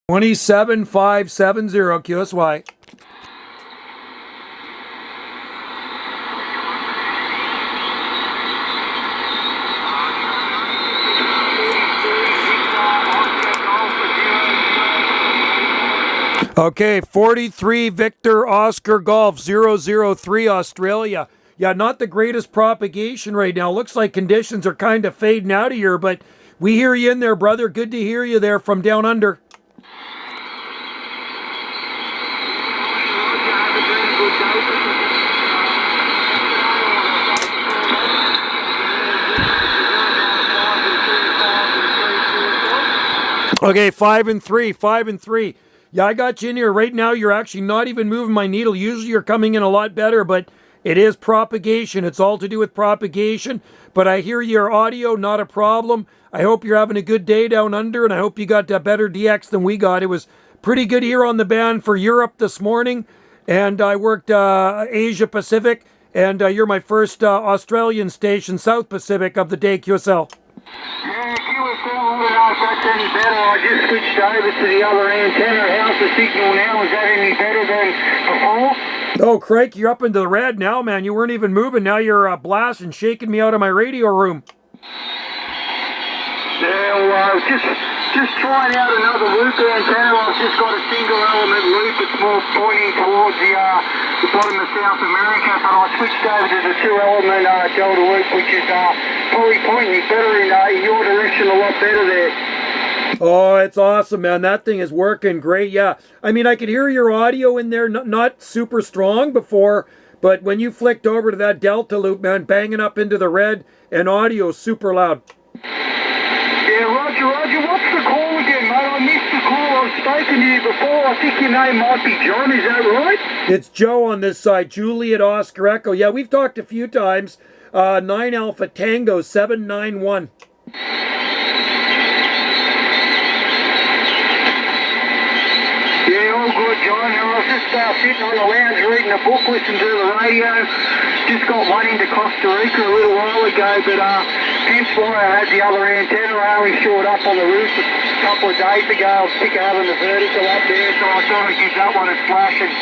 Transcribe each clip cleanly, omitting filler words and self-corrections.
27570 QSY. Okay, 43 Victor Oscar Golf 003 Australia. Yeah, not the greatest propagation right now. Looks like conditions are kind of fading out of here, but we hear you in there, brother. Good to hear you there from down under. Okay, 5 and 3, 5 and 3. Yeah, I got you in here. Right now, you're actually not even moving my needle. Usually you're coming in a lot better, but it is propagation. It's all to do with propagation. But I hear your audio, not a problem. I hope you're having a good day down under, and I hope you got a better DX than we got. It was pretty good here on the band for Europe this morning, and I worked Asia Pacific, and you're my first Australian station, South Pacific of the day, QSL. Yeah, QSO, I don't know if that's any better. I just switched over to the other antenna. How's the signal now? Is that any better than before? Oh, Craig, you're up into the red now, man. You weren't even moving. Now you're blasting, shaking me out of my radio room. Yeah, well, just trying out another loop antenna. I've just got a single element loop. It's more pointing towards the bottom of South America, but I switched over to the 2-element delta loop, which is probably pointing better in your direction, a lot better there. Oh, it's awesome, man. That thing is working great. Yeah, I mean, I could hear your audio in there, not super strong before, but when you flicked over to that delta loop, man, banging up into the red, and audio super loud. Yeah, Roger, what's the call again, mate? I missed the call. I've spoken to you before. I think your name might be John, is that right? It's Joe on this side, Juliet Oscar Echo. Yeah, we've talked a few times. 9 Alpha Tango 791. Yeah, all good, John. I was just sitting on the lounge reading a book, listening to the radio. Just got one into Costa Rica a little while ago, but hence why I had the other antenna. I only showed up on the roof a couple of days ago. I was sick of having the vertical up there, so I thought I'd give that one a flash. And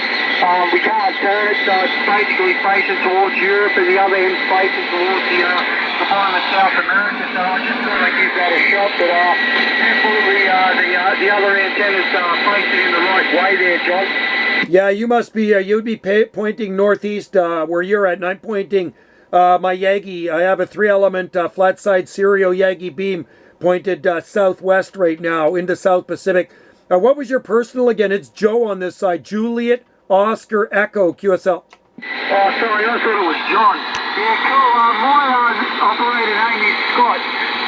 we can't turn it, so it's basically facing towards Europe, and the other end's facing towards the bottom of South America. So I just thought I'd give that a shot. But definitely the other antenna's facing in the right way there, John. Yeah, you must be, you'd be pointing northeast where you're at, and I'm pointing my Yagi. I have a 3-element flat side serial Yagi beam pointed southwest right now into South Pacific. What was your personal again? It's Joe on this side, Juliet Oscar Echo QSL. Oh, sorry, I thought it was John. Yeah, cool. My operator name is Scott.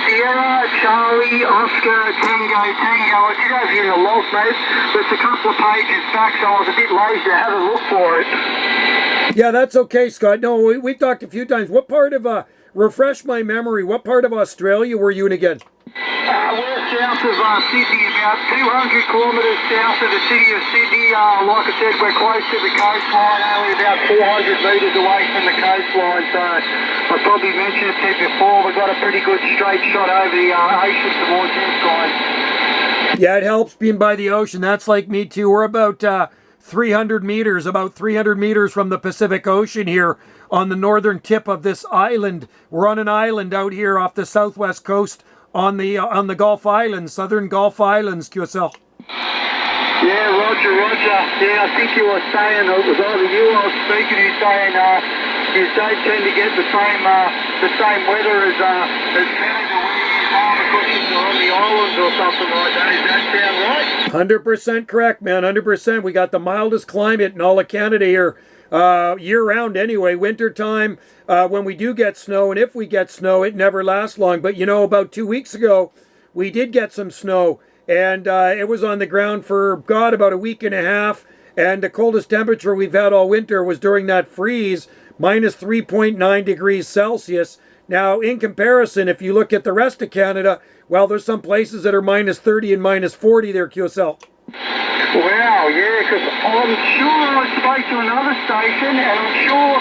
Sierra, Charlie, Oscar, Tango. I did have you in the log, mate. There's a couple of pages back, so I was a bit lazy to have a look for it. Yeah, that's okay, Scott. No, we've talked a few times. What part of, refresh my memory, what part of Australia were you in again? We're south of Sydney, about 200 kilometres south of the city of Sydney. Like I said, we're close to the coastline, only about 400 metres away from the coastline. So I probably mentioned it to you before, we've got a pretty good straight shot over the ocean towards this guys. Yeah, it helps being by the ocean. That's like me too. We're about 300 meters from the Pacific Ocean here on the northern tip of this island. We're on an island out here off the southwest coast on the Gulf Islands, Southern Gulf Islands, QSL. Yeah, Roger. Yeah, I think you were saying, it was either you I was speaking to, saying you don't tend to get the same weather as Canada where you are because you're on the islands or something like that. Does that sound right? 100% correct, man, 100%. We got the mildest climate in all of Canada here. Year-round anyway, winter time, when we do get snow, and if we get snow, it never lasts long. But, you know, about 2 weeks ago, we did get some snow, and it was on the ground for, God, about a week and a half, and the coldest temperature we've had all winter was during that freeze, minus 3.9 degrees Celsius. Now, in comparison, if you look at the rest of Canada, well, there's some places that are minus 30 and minus 40 there, QSL. Wow, yeah, because I'm sure I spoke to another station, and I'm sure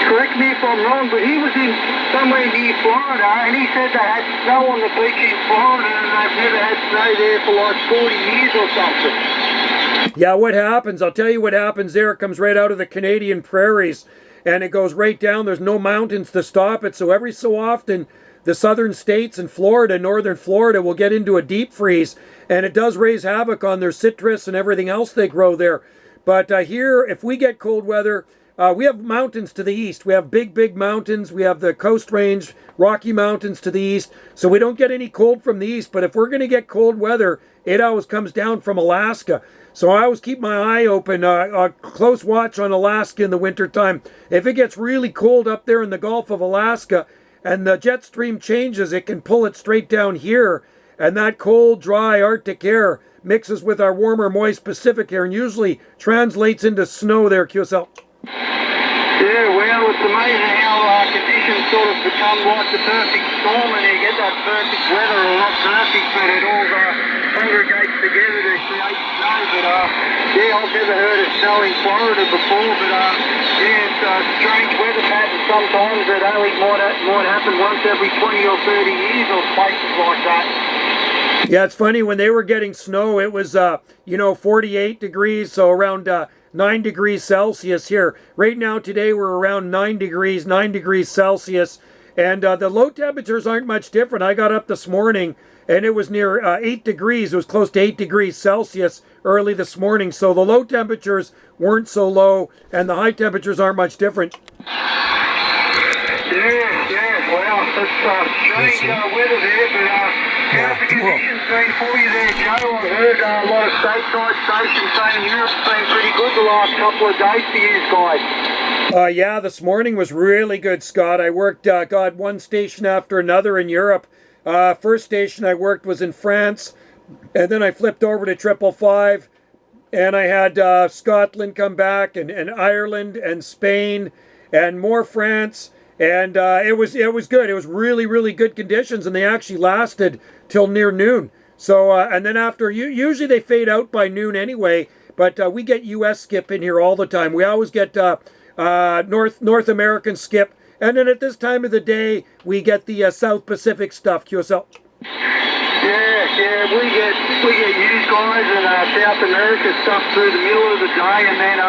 Correct me if I'm wrong, but he was in somewhere near Florida, and he said they had snow on the beach in Florida, and they've never had snow there for like 40 years or something. Yeah, what happens? I'll tell you what happens there. It comes right out of the Canadian prairies, and it goes right down. There's no mountains to stop it, so every so often, the southern states and Florida, northern Florida, will get into a deep freeze, and it does raise havoc on their citrus and everything else they grow there. But here, if we get cold weather, we have mountains to the east. We have big mountains. We have the Coast Range, Rocky Mountains to the east. So we don't get any cold from the east. But if we're going to get cold weather, it always comes down from Alaska. So I always keep my eye open, a close watch on Alaska in the wintertime. If it gets really cold up there in the Gulf of Alaska and the jet stream changes, it can pull it straight down here. And that cold, dry Arctic air mixes with our warmer, moist Pacific air and usually translates into snow there, QSL. Yeah, well, it's amazing how conditions sort of become like the perfect storm, and you get that perfect weather, or not perfect, but it all congregates together to create snow. But yeah, I've never heard of snow in Florida before, but yeah, it's a strange weather pattern sometimes that only might happen once every 20 or 30 years or places like that. Yeah, it's funny, when they were getting snow, it was, 48 degrees, so around 9 degrees Celsius here. Right now, today, we're around 9 degrees Celsius, and the low temperatures aren't much different. I got up this morning, and it was near 8 degrees. It was close to 8 degrees Celsius early this morning, so the low temperatures weren't so low, and the high temperatures aren't much different. Yeah, well, it's strange weather there, but how's the conditions been for you there, Joe? I've heard a lot of stateside stations saying Europe's been pretty good the last couple of days for you guys. Yeah, this morning was really good, Scott. I worked, one station after another in Europe. First station I worked was in France, and then I flipped over to 555, and I had Scotland come back, and Ireland, and Spain, and more France. And it was good. It was really good conditions, and they actually lasted till near noon. So and then after, usually they fade out by noon anyway. But we get U.S. skip in here all the time. We always get North American skip, and then at this time of the day we get the South Pacific stuff. QSL. Yeah, we get you guys and South America stuff through the middle of the day, and then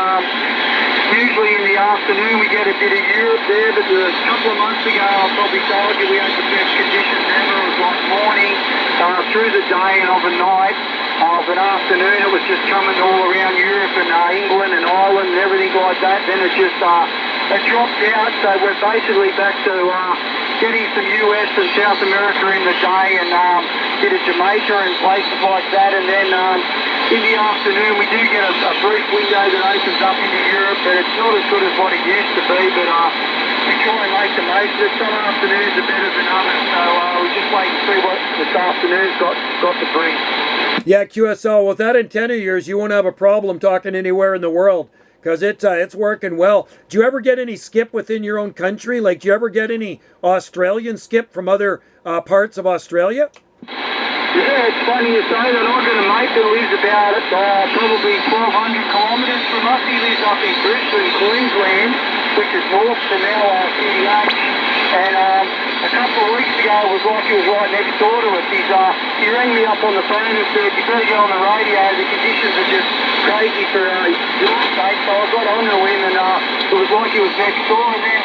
usually in the afternoon we get a bit of Europe there, but a couple of months ago I probably told you we had the best conditions ever. It was like morning, through the day and overnight. Of an afternoon it was just coming all around Europe and England and Ireland and everything like that. Then it just it dropped out, so we're basically back to getting some US and South America in the day, and bit of Jamaica and places like that, and then in the afternoon we do get a brief window that opens up into Europe, but it's not as good as what it used to be, but we try and make the most of it. Some afternoons are better than others, so we just wait and see what this afternoon's got to bring. Yeah, QSL, with that antenna of yours, you won't have a problem talking anywhere in the world, because it's working well. Do you ever get any skip within your own country? Like, do you ever get any Australian skip from other parts of Australia? Yeah, it's funny you say that. I've got a mate that lives about probably 1,200 kilometres from us. He lives up in Brisbane, Queensland, which is north from our CDH. And a couple of weeks ago, it was like he was right next door to us. He rang me up on the phone and said, "You better get on the radio. The conditions are just crazy for your state." So I got on to him, and it was like he was next door. And then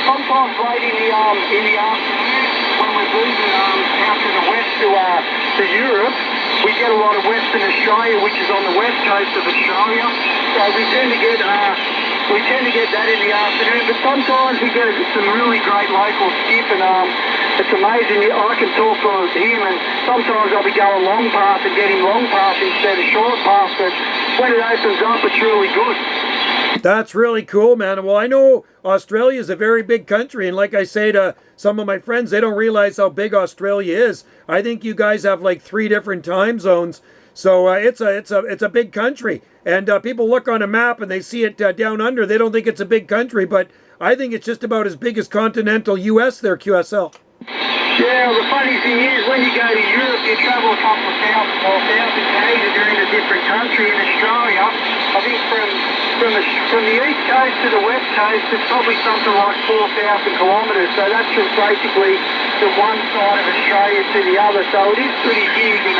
sometimes late in the afternoon, when we're moving out to the west to Europe, we get a lot of Western Australia, which is on the west coast of Australia. So we tend to get that in the afternoon. But sometimes we get some really great local skip, and it's amazing. I can talk to him, and sometimes I'll be going long pass and getting long pass instead of short pass. But when it opens up, it's really good. That's really cool, man. Well, I know Australia is a very big country, and like I say to some of my friends, they don't realize how big Australia is. I think you guys have like 3 different time zones, so it's a big country. And people look on a map and they see it down under. They don't think it's a big country, but I think it's just about as big as continental U.S. there, QSL. Yeah, well, the funny thing is, when you go to Europe, you travel a couple of thousand k's, you're in a different country. In Australia, I think from from the east coast to the west coast, it's probably something like 4,000 kilometres. So that's from basically the one side of Australia to the other. So it is pretty huge. And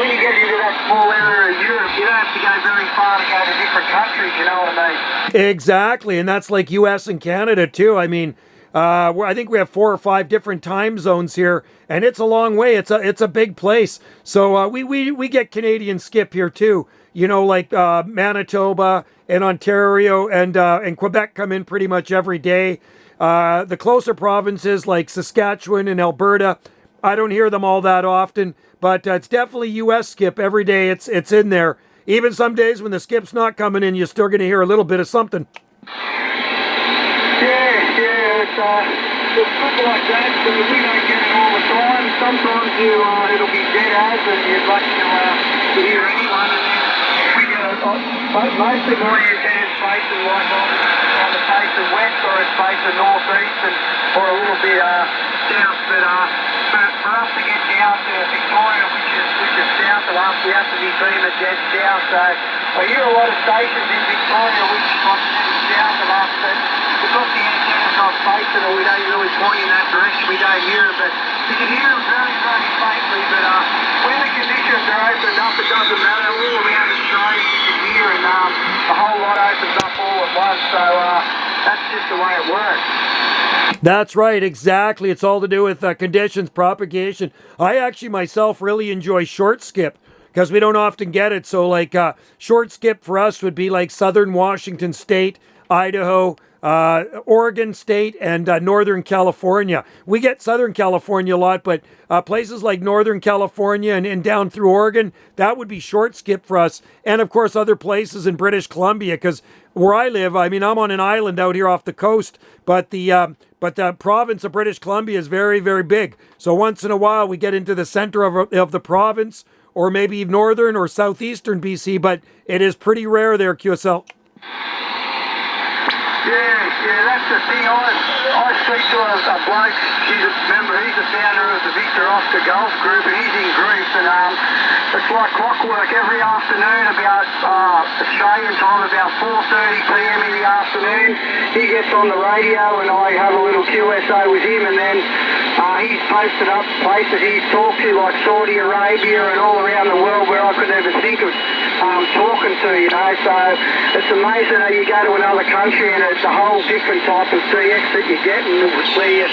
when you get into that small area of Europe, you don't have to go very far to go to different countries. You know what I mean? Exactly, and that's like U.S. and Canada too. I mean, I think we have 4 or 5 different time zones here, and it's a long way. It's a big place. So we get Canadian skip here too. You know, like Manitoba and Ontario and Quebec come in pretty much every day. The closer provinces like Saskatchewan and Alberta, I don't hear them all that often, but it's definitely U.S. skip every day. It's in there. Even some days when the skip's not coming in, you're still going to hear a little bit of something. It's good like that, so we don't get it all the time. Sometimes it'll be dead as, and you'd like to hear anyone, and then we get mostly my antenna's facing like on the face of west, or it's facing northeast, or a little bit south, but for us to get down to Victoria, which is south of us, we have to be beaming dead south, so I hear a lot of stations in Victoria which are south of us, but because the antenna's not facing or we don't really point in that direction, we don't hear it, but you can hear them very, very faintly, but when the conditions are opened up, it doesn't matter, all around Australia you can hear, and the whole lot opens up all at once, so that's just the way it works. That's right, exactly. It's all to do with conditions, propagation. I actually myself really enjoy short skip because we don't often get it. So like short skip for us would be like southern Washington State, Idaho, Oregon State, and Northern California. We get Southern California a lot, but places like Northern California and down through Oregon, that would be short skip for us. And of course, other places in British Columbia, because where I live, I mean, I'm on an island out here off the coast, but the province of British Columbia is very, very big. So once in a while, we get into the center of the province, or maybe northern or southeastern BC, but it is pretty rare there, QSL. Yeah, that's the thing. I speak to a bloke, he's the founder of the Victor Oscar Golf Group, and he's in Greece, and it's like clockwork every afternoon about Australian time, about 4:30 p.m. in the afternoon. He gets on the radio, and I have a little QSO with him, and then he's posted up places he's talked to, like Saudi Arabia and all around the world where I could never think of talking to, you know. So it's amazing how you go to another country and it's a whole different type of CX that you get, and where you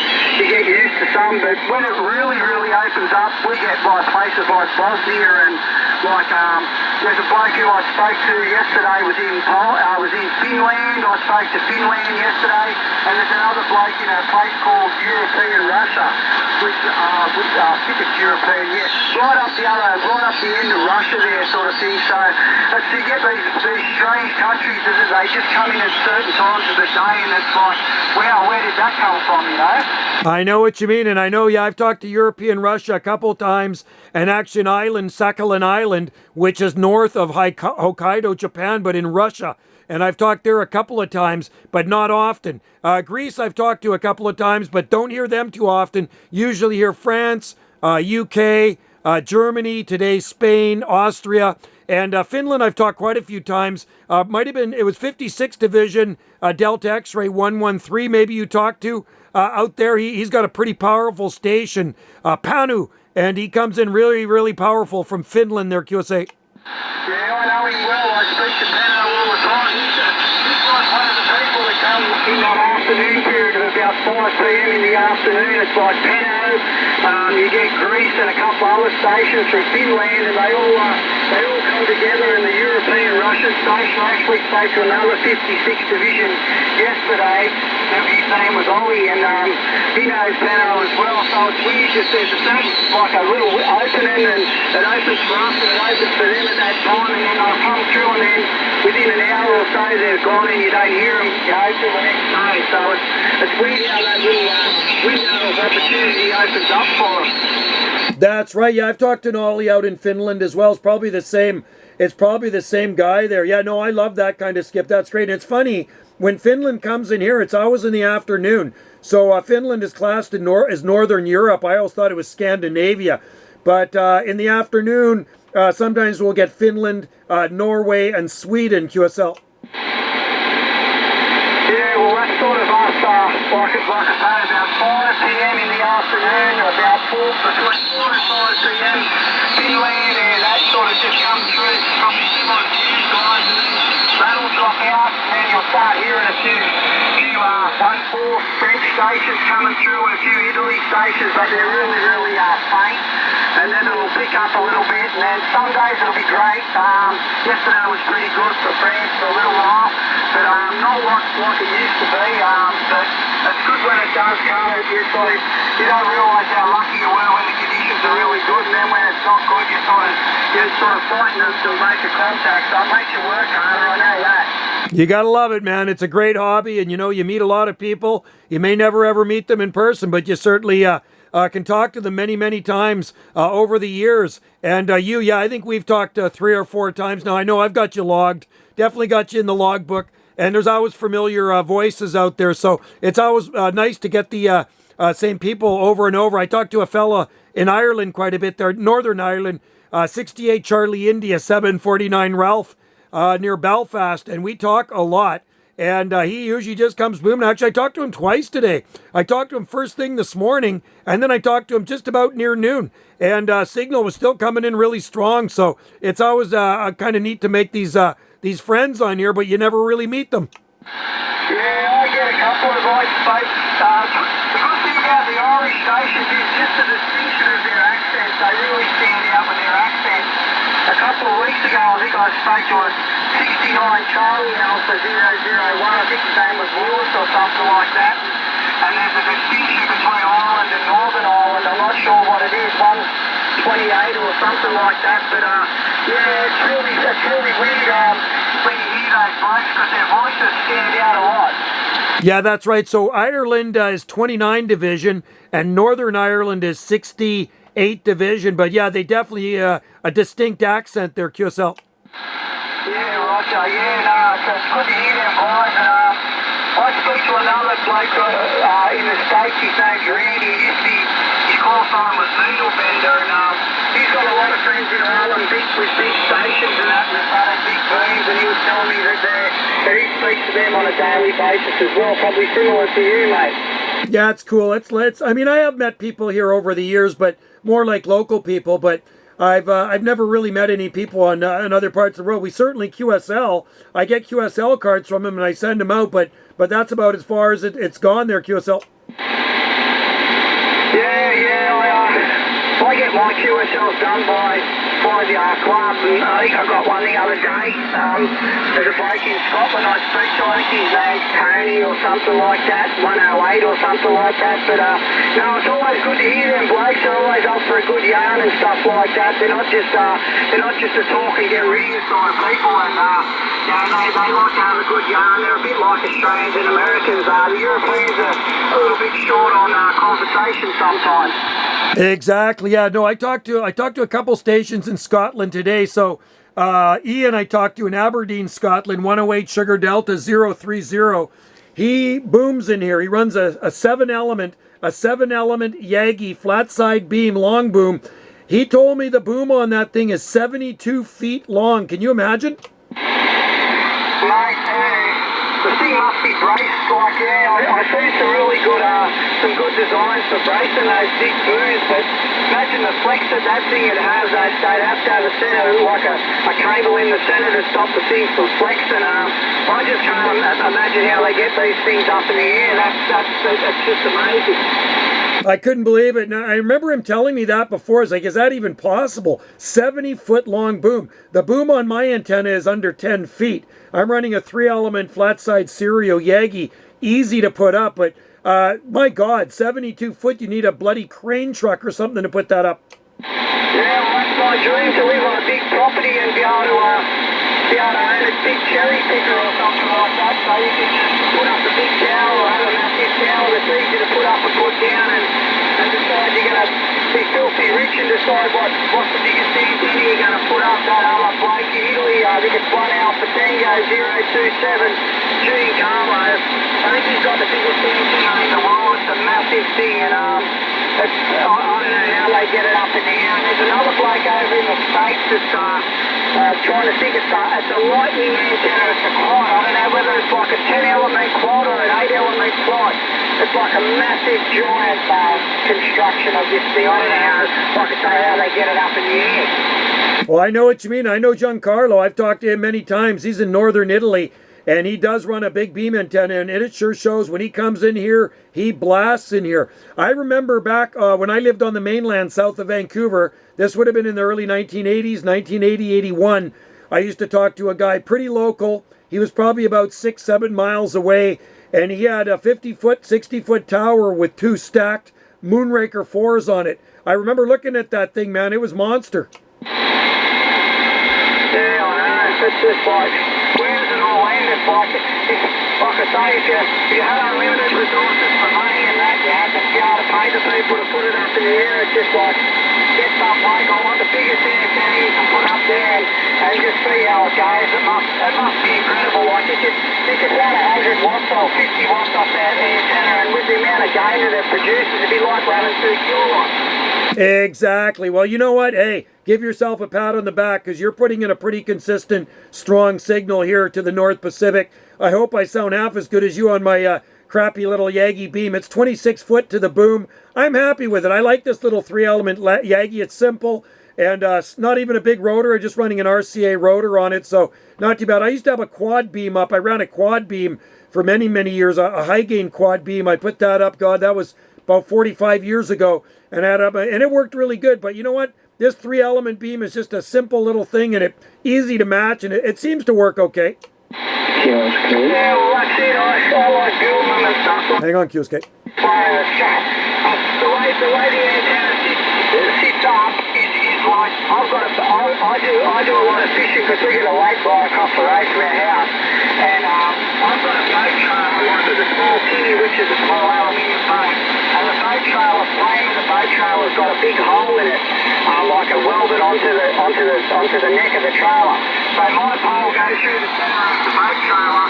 get used to some, but when it really, really opens up, we get like places like Bosnia, and like there's a bloke who I spoke to yesterday was in Finland. I spoke to Finland yesterday, and there's another bloke in a place called European Russia, which I think it's European, yeah, right up the end of Russia there, sort of thing. So you get these strange countries that they just come in at certain times of the day, and it's like, wow, where did that come from, you know? I know what you mean, and I know, yeah, I've talked to European Russia a couple times, and actually an island, Sakhalin Island, which is north of Hokkaido, Japan, but in Russia. And I've talked there a couple of times, but not often. Greece I've talked to a couple of times, but don't hear them too often. Usually hear France, UK, Germany, today Spain, Austria, and Finland I've talked quite a few times. It was 56th Division, Delta X-Ray 113, maybe you talked to out there. He's got a pretty powerful station, Panu, and he comes in really, really powerful from Finland there, QSA. Yeah, I know him well. I speak to Pano all the time. He's like one of the people that come in that afternoon period of about 5 p.m. in the afternoon. It's like Pano. You get Greece and a couple other stations from Finland, and they all come together in the European Russian station. I actually spoke to another 56th Division yesterday. His name was Ollie, and he knows Pano as well. So it's weird. Just there's like a little opening, and it opens for us and it opens for them at that time, and then they'll come through, and then within an hour or so they're gone, and you don't hear them, you know, till the next day. So it's weird how that little window of opportunity opens up for us. That's right. Yeah, I've talked to Ollie out in Finland as well. It's probably the same guy there. Yeah, no, I love that kind of skip. That's great. And it's funny, when Finland comes in here, it's always in the afternoon. So Finland is classed as Northern Europe. I always thought it was Scandinavia. But in the afternoon, sometimes we'll get Finland, Norway, and Sweden, QSL. like I say, about 5 p.m. in the afternoon, about 4 between 4 and 5 p.m. inland, and that sort of just comes through. It's probably similar to you guys, and then that'll drop out, and you'll start hearing a few 1-4 French stations coming through, and a few Italy stations, but they're really, really faint. And then it'll pick up a little bit, and then some days it'll be great. Yesterday was pretty good for France for a little while, but not like it used to be. But it's good when it does come. You don't realise how lucky you were when the conditions are really good, and then when it's not good, you're sort of fighting to make a contact. So it makes you work harder, I know that. You gotta love it, man. It's a great hobby, and you know, you meet a lot of people. You may never ever meet them in person, but you certainly can talk to them many, many times over the years. And I think we've talked 3 or 4 times now. I know I've got you logged, definitely got you in the logbook, and there's always familiar voices out there. So it's always nice to get the same people over and over. I talked to a fella in Ireland quite a bit there, Northern Ireland, 68 Charlie India, 749 Ralph, near Belfast, and we talk a lot. And he usually just comes booming. Actually, I talked to him twice today. I talked to him first thing this morning, and then I talked to him just about near noon. And signal was still coming in really strong. So it's always kind of neat to make these friends on here, but you never really meet them. Yeah, I get a couple of voice folks. The good thing about the Irish stations is just the distinction of their accents. They really stand out with their accents. A couple of weeks ago, I think I spoke to a 69 Charlie Alpha 001. I think his name was Lewis or something like that. And there's a distinction between Ireland and Northern Ireland. I'm not sure what it is. One's 28 or something like that. But it's really weird when you hear those blokes because their voices stand out a lot. Yeah, that's right. So Ireland is 29 division, and Northern Ireland is 68 division. But yeah, they definitely a distinct accent there, QSL. Yeah, Roger. Yeah, no, it's good to hear them guys. I spoke to another bloke in the States. His name's Randy. His call sign was Needle Bender, and he's got a lot of friends in Ireland, with big stations and that, and they've had big booms, and he was telling me that he speaks to them on a daily basis as well, probably similar to you, mate. Yeah, it's cool. I mean, I have met people here over the years, but more like local people, but I've never really met any people in other parts of the world. We certainly QSL. I get QSL cards from them and I send them out, but that's about as far as it's gone there, QSL. I get my QSLs done by the club, and I think I got one the other day. There's a bloke in Scotland I speak to. I think his name's Tony or something like that, 108 or something like that. But no, it's always good to hear them blokes. They're always up for a good yarn and stuff like that. They're not just to talk and get rid of sort of people, and they like to have a good yarn. They're a bit like Australians and Americans are. The Europeans are a little bit short on conversation sometimes. Exactly. Yeah. No, I talked to a couple stations in Scotland today. So Ian, I talked to in Aberdeen, Scotland, 108 Sugar Delta 030. He booms in here. He runs a 7-element Yagi flat side beam long boom. He told me the boom on that thing is 72 feet long. Can you imagine? The thing must be braced, I see some really good, some good designs for bracing those big booms, but imagine the flex that thing it has. They'd have to have a center, like a cable in the center to stop the thing from flexing. I just can't imagine how they get these things up in the air. That's just amazing. I couldn't believe it. Now, I remember him telling me that before. I was like, is that even possible? 70-foot long boom. The boom on my antenna is under 10 feet. I'm running a 3-element flat side Serial Yagi. Easy to put up, but my God, 72 foot, you need a bloody crane truck or something to put that up. Yeah, well, that's my dream, to live on a big property and be able to own a big cherry picker or something like that, so you can just put up a big tower or have a massive tower that's easy to put up and put down, and decide you're going to be filthy rich and decide what's the biggest antenna you're going to put up. That other bloke in Italy, I think it's 1 Alpha Tango 027 Gene Carlo. I think he's got the biggest antenna in the world. It's a massive thing, and I don't know how they get it up in the air. There's another bloke over in the States that's trying to think it's a lightning antenna, it's a quad. I don't know whether it's like a 10-element quad or an 8-element quad. It's like a massive, giant construction of this thing. I don't know how, like I say, how they get it up in the air. Well, I know what you mean. I know Giancarlo. I've talked to him many times. He's in northern Italy, and he does run a big beam antenna, and it sure shows when he comes in here, he blasts in here. I remember back when I lived on the mainland south of Vancouver, this would have been in the early 1980s, 1980, 81. I used to talk to a guy pretty local. He was probably about 6-7 miles away, and he had a 50-foot, 60-foot tower with 2 stacked Moonraker 4s on it. I remember looking at that thing, man. It was monster. Yeah, I know. It's just like, where does it all end? It's like, like I say, if you had unlimited resources for money and that, you had to be able to pay the people to put it up in the air. It's just like, get some like, I want the biggest antenna you can put up there and just see how it goes. It must be incredible. Like, you could run 100 watts or 50 watts off that antenna, and with the amount of gain that it produces, it'd be like running 2 kilowatts. Exactly. Well, you know what? Hey, give yourself a pat on the back because you're putting in a pretty consistent, strong signal here to the North Pacific. I hope I sound half as good as you on my crappy little Yagi beam. It's 26 foot to the boom. I'm happy with it. I like this little 3-element Yagi. It's simple and not even a big rotor. I'm just running an RCA rotor on it, so not too bad. I used to have a quad beam up. I ran a quad beam for many, many years, a high gain quad beam. I put that up. God, that was about 45 years ago. And it worked really good. But you know what? This 3-element beam is just a simple little thing, and it's easy to match, and it seems to work okay. Yeah, well, that's it. I like building them and stuff. Hang on, QSK. The way the antenna sits up is like, I do a lot of fishing because we get a lake right across the road from our house, and I've got a boat trailer like with a small tinny, which is a small aluminium boat, and the boat trailer frame of the boat trailer's got a big hole in it, like a welded onto the neck of the trailer. So my pole goes through the center of the boat trailer,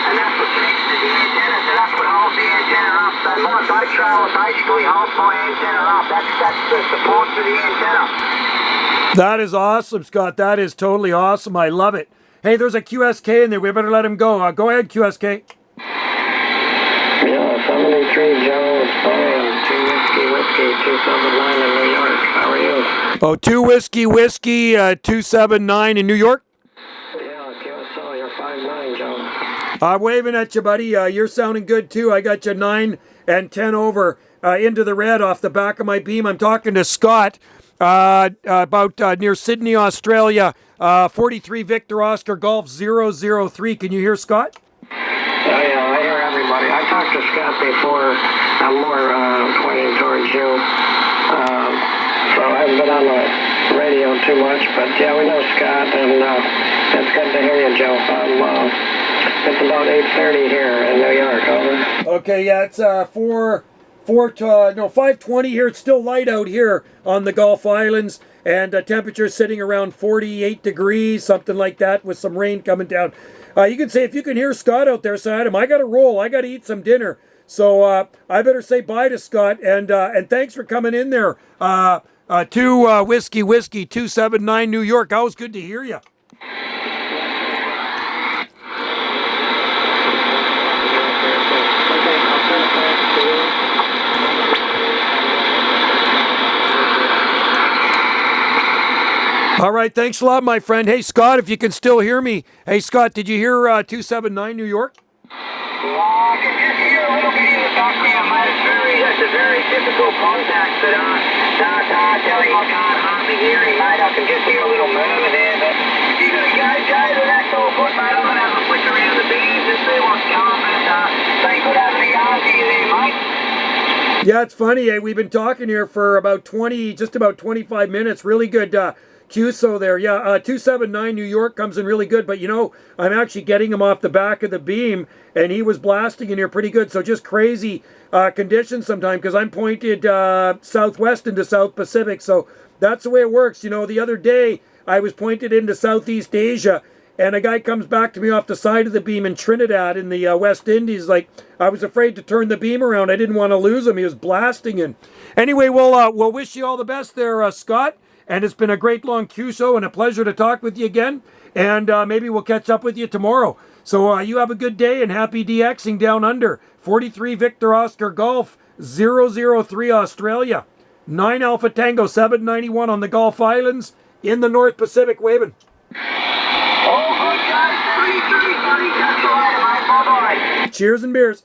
and that's what connects to the antenna, so that's what holds the antenna up. So my boat trailer basically holds my antenna up. That's the support for the antenna. That is awesome, Scott. That is totally awesome. I love it. Hey, there's a QSK in there. We better let him go. Go ahead, QSK. Yeah, 73 Joe, it's Brian, 2 Whiskey Whiskey 279 in New York. How are you? Oh, 2 Whiskey Whiskey 279 in New York? Yeah, QSO, you're 5'9", Joe. I'm waving at you, buddy. You're sounding good, too. I got you 9 and 10 over into the red off the back of my beam. I'm talking to Scott about near Sidney, Australia. 43 Victor Oscar Golf 003. Can you hear Scott? Oh, yeah, I hear everybody. I talked to Scott before. I'm more pointing towards you. So I haven't been on the radio too much, but yeah, we know Scott, and it's good to hear you, Joe. It's about 8:30 here in New York, over. Okay, yeah, it's 5:20 here. It's still light out here on the Gulf Islands, and temperature sitting around 48 degrees, something like that, with some rain coming down. You can say, if you can hear Scott out there, say, Adam, I got to roll. I got to eat some dinner. So I better say bye to Scott, and thanks for coming in there. 2 Whiskey Whiskey 279 New York. Always good to hear you. All right, thanks a lot, my friend. Hey, Scott, if you can still hear me. Hey, Scott, did you hear 279 New York? I can just hear a little bit in the background, mate. It's a very difficult contact, but telling I can't hardly hear him, mate. I can just hear a little murmur there, but if you're going to go, Joe, then that's all good, mate. I'm going to have a flick around the beams and see what's going, but been good having a yarn to you there, mate. Yeah, it's funny. We've been talking here for about 25 minutes. Really good QSO there. Yeah, 279 New York comes in really good, but you know, I'm actually getting him off the back of the beam, and he was blasting in here pretty good. So just crazy conditions sometimes, because I'm pointed southwest into South Pacific, so that's the way it works. You know, the other day I was pointed into Southeast Asia, and a guy comes back to me off the side of the beam in Trinidad in the West Indies. Like, I was afraid to turn the beam around. I didn't want to lose him. He was blasting in. Anyway, we'll wish you all the best there, Scott. And it's been a great long QSO and a pleasure to talk with you again. And maybe we'll catch up with you tomorrow. So you have a good day and happy DXing down under. 43 Victor Oscar Golf 003 Australia. 9 Alpha Tango 791 on the Gulf Islands in the North Pacific waving. All good, guys. 3-3, buddy. Catch you later, mate. Bye-bye. Cheers and beers.